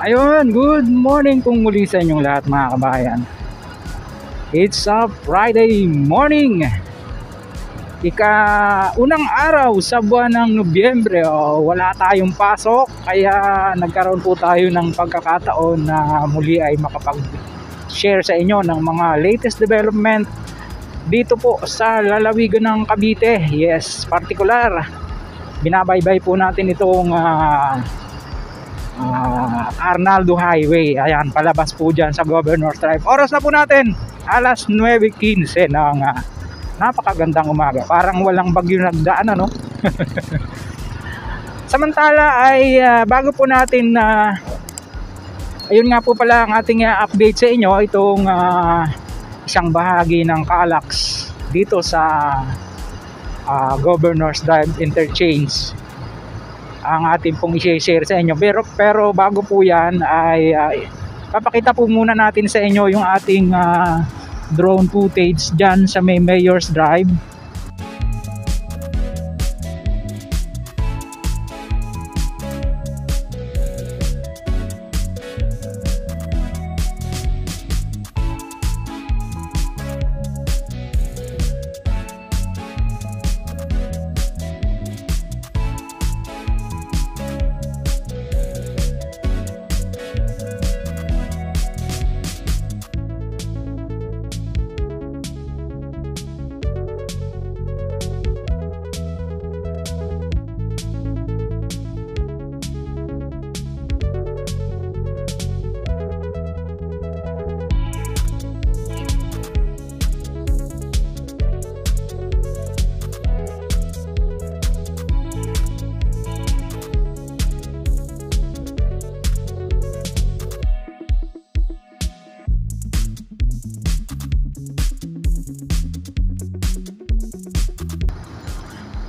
Ayun, good morning kung muli sa inyong lahat mga kabayan. It's a Friday morning. Unang araw sa buwan ng Nobyembre. Wala tayong pasok, kaya nagkaroon po tayo ng pagkakataon na muli ay makapag-share sa inyo ng mga latest development dito po sa lalawigan ng Cavite. Yes, particular, binabaybay po natin itong Arnaldo Highway. Ayan, palabas po dyan sa Governor's Drive. Oras na po natin, alas 9:15 ng napakagandang umaga. Parang walang bagyo nagdaan, ano? Samantala ay bago po natin ayun nga po pala ang ating update sa inyo, itong isang bahagi ng Calax dito sa Governor's Drive Interchange ang ating pong i-share sa inyo. Pero bago po yan ay papakita po muna natin sa inyo yung ating drone footage dyan sa may Mayor's Drive.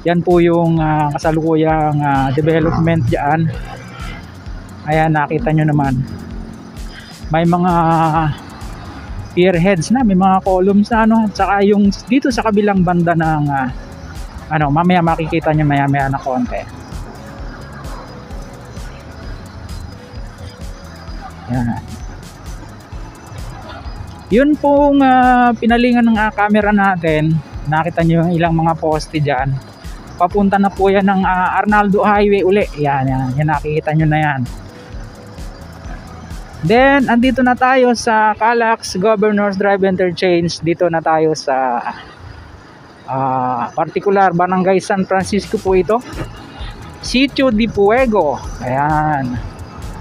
Yan po yung kasalukuyang development dyan. Ayan, nakita nyo naman. May mga pier heads na, may mga columns na, ano. At saka yung dito sa kabilang banda ng mamaya makikita nyo maya na konti. Yan. Yun pong pinalingan ng camera natin. Nakita nyo yung ilang mga poste dyan. Papunta na po yan ng Arnaldo Highway uli. Yan, nakikita nyo na yan. Then andito na tayo sa Calax Governor's Drive Interchange. Dito na tayo sa particular Barangay San Francisco po ito, Sitio de Fuego. Ayan,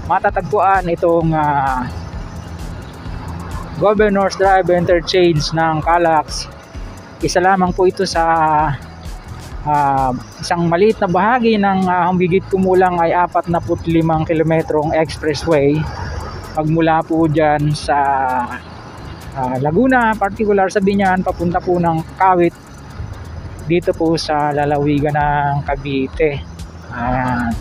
matatagpuan itong Governor's Drive Interchange ng Calax. Isa lamang po ito sa isang maliit na bahagi ng humigit kumulang ay 45 kilometrong expressway pagmula po dyan sa Laguna, particular sa Biñan, papunta po ng Kawit dito po sa lalawigan ng Cavite. Ayan.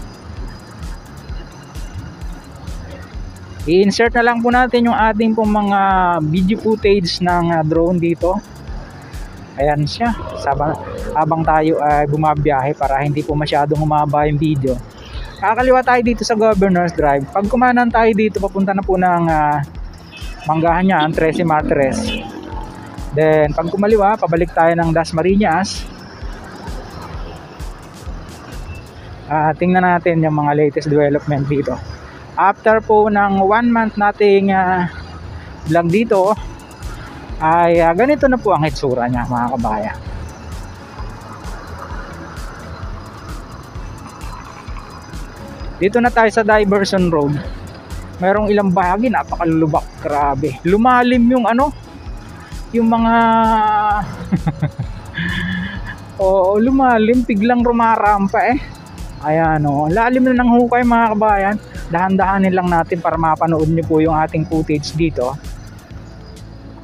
I-insert na lang po natin yung ating pong mga video footage ng drone dito. Ayan siya, habang tayo ay bumabiyahe para hindi po masyadong humaba yung video. Kakaliwa tayo dito sa Governor's Drive. Pag kumanan tayo dito, papunta na po ng Manggahan, 13 Martires. Then pag kumaliwa, pabalik tayo ng Dasmariñas. Tingnan natin yung mga latest development dito. After po ng 1 month nating vlog dito, ay ganito na po ang hitsura niya mga kabayan. Dito na tayo sa Diversion Road. Merong ilang bahagi napakalubak, grabe. Lumalim yung yung mga lumalim, biglang rumarampa Ayan lalim na ng hukay mga kabayan. Dahan-dahanin lang natin para mapanood nyo po yung ating footage dito.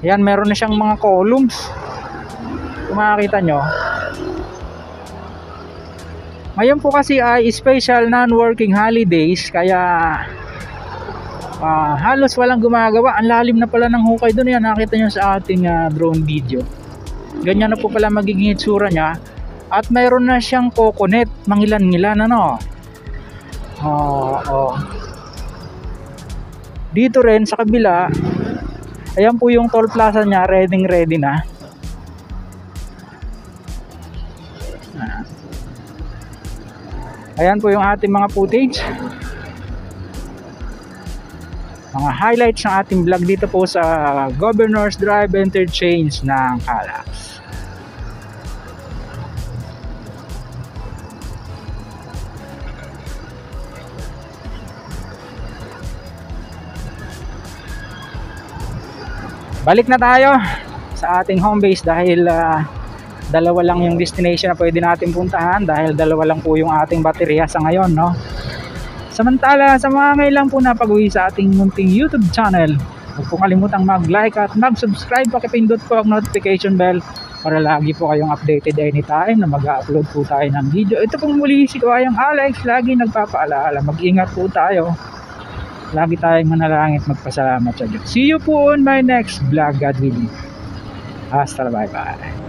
Ayan, meron na siyang mga columns. Kung makikita nyo. Ngayon po kasi ay special non-working holidays, kaya halos walang gumagawa. Ang lalim na pala ng hukay doon. Yan, nakita nyo sa ating drone video. Ganyan na po pala magiging itsura niya. At mayroon na siyang coconut, mangilan-ngilan Dito rin sa kabila, ayan po yung toll plaza niya, ready na. Ayan po yung ating mga footage, mga highlights ng ating vlog dito po sa Governor's Drive Interchange ng Calax. Balik na tayo sa ating home base dahil dalawa lang yung destination na pwede natin puntahan dahil dalawa lang po yung ating baterya sa ngayon, no? Samantala, sa mga ngayon po na pag-uwi sa ating munting YouTube channel, huwag po kalimutang mag-like at mag-subscribe, pakipindot po ang notification bell para lagi po kayong updated anytime na mag-upload po tayo ng video. Ito pong muli si Kuwayang Alex, lagi nagpapaalala, mag-ingat po tayo. Lagi tayong manalangin at magpasalamat sa Diyos. See you po on my next vlog, God willing. Hasta, bye bye.